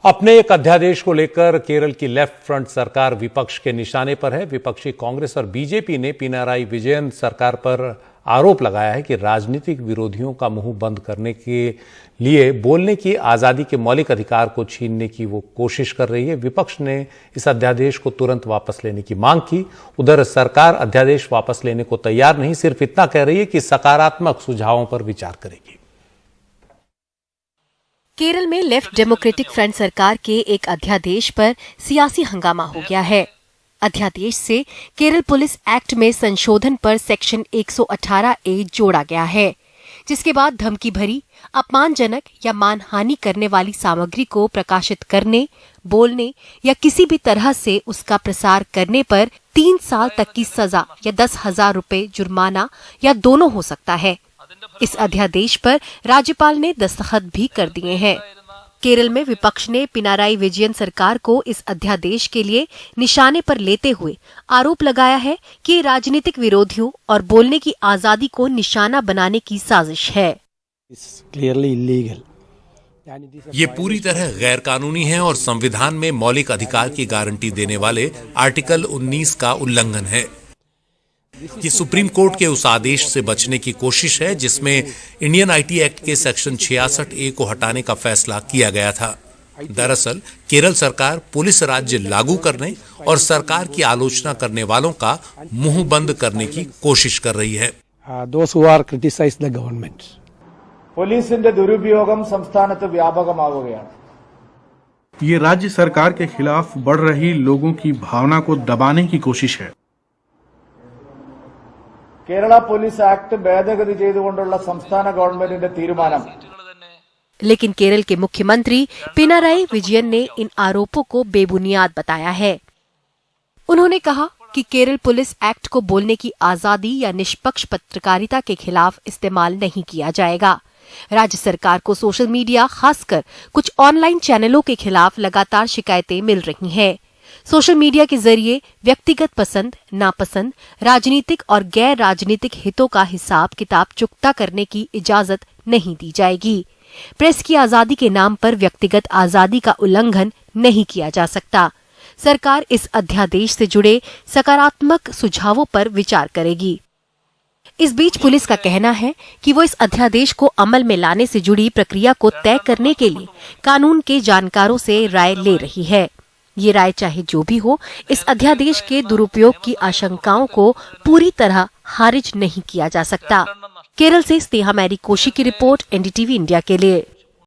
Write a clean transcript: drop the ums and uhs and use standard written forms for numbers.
अपने एक अध्यादेश को लेकर केरल की लेफ्ट फ्रंट सरकार विपक्ष के निशाने पर है। विपक्षी कांग्रेस और बीजेपी ने पिनाराई विजयन सरकार पर आरोप लगाया है कि राजनीतिक विरोधियों का मुंह बंद करने के लिए बोलने की आजादी के मौलिक अधिकार को छीनने की वो कोशिश कर रही है। विपक्ष ने इस अध्यादेश को तुरंत वापस लेने की मांग की। उधर सरकार अध्यादेश वापस लेने को तैयार नहीं, सिर्फ इतना कह रही है कि सकारात्मक सुझावों पर विचार करेगी। केरल में लेफ्ट डेमोक्रेटिक फ्रंट सरकार के एक अध्यादेश पर सियासी हंगामा हो गया है। अध्यादेश से केरल पुलिस एक्ट में संशोधन पर सेक्शन 118A जोड़ा गया है, जिसके बाद धमकी भरी, अपमानजनक या मानहानि करने वाली सामग्री को प्रकाशित करने, बोलने या किसी भी तरह से उसका प्रसार करने पर 3 साल तक की सजा या 10,000 रुपए जुर्माना या दोनों हो सकता है। इस अध्यादेश पर राज्यपाल ने दस्तखत भी कर दिए हैं। केरल में विपक्ष ने पिनाराई विजयन सरकार को इस अध्यादेश के लिए निशाने पर लेते हुए आरोप लगाया है कि राजनीतिक विरोधियों और बोलने की आजादी को निशाना बनाने की साजिश है। ये पूरी तरह गैर कानूनी है और संविधान में मौलिक अधिकार की गारंटी देने वाले आर्टिकल 19 का उल्लंघन है। ये सुप्रीम कोर्ट के उस आदेश से बचने की कोशिश है जिसमें इंडियन आईटी एक्ट के सेक्शन 66A को हटाने का फैसला किया गया था। दरअसल केरल सरकार पुलिस राज्य लागू करने और सरकार की आलोचना करने वालों का मुंह बंद करने की कोशिश कर रही है। പോലീസിന്റെ ദുരുപയോഗം സംസ്ഥാനത്ത് വ്യാപകമാവുകയാണ്। ये राज्य सरकार के खिलाफ बढ़ रही लोगों की भावना को दबाने की कोशिश है। കേരള പോലീസ് ആക്ട് ഭേദഗതി ചെയ്തുകൊണ്ടുള്ള സംസ്ഥാന ഗവൺമെന്റിന്റെ തീരുമാനം लेकिन केरल के मुख्यमंत्री पिनाराई विजयन ने इन आरोपों को बेबुनियाद बताया है। उन्होंने कहा कि केरल पुलिस एक्ट को बोलने की आजादी या निष्पक्ष पत्रकारिता के खिलाफ इस्तेमाल नहीं किया जाएगा। राज्य सरकार को सोशल मीडिया, खासकर कुछ ऑनलाइन चैनलों के खिलाफ लगातार शिकायतें मिल रही हैं। सोशल मीडिया के जरिए व्यक्तिगत पसंद, नापसंद, राजनीतिक और गैर राजनीतिक हितों का हिसाब किताब चुकता करने की इजाजत नहीं दी जाएगी। प्रेस की आजादी के नाम पर व्यक्तिगत आजादी का उल्लंघन नहीं किया जा सकता। सरकार इस अध्यादेश से जुड़े सकारात्मक सुझावों पर विचार करेगी। इस बीच पुलिस का कहना है कि वो इस अध्यादेश को अमल में लाने से जुड़ी प्रक्रिया को तय करने के लिए कानून के जानकारों से राय ले रही है। ये राय चाहे जो भी हो, इस अध्यादेश के दुरुपयोग की आशंकाओं को पूरी तरह खारिज नहीं किया जा सकता। केरल से स्नेहा मैरी कोशी की रिपोर्ट, एनडीटीवी इंडिया के लिए।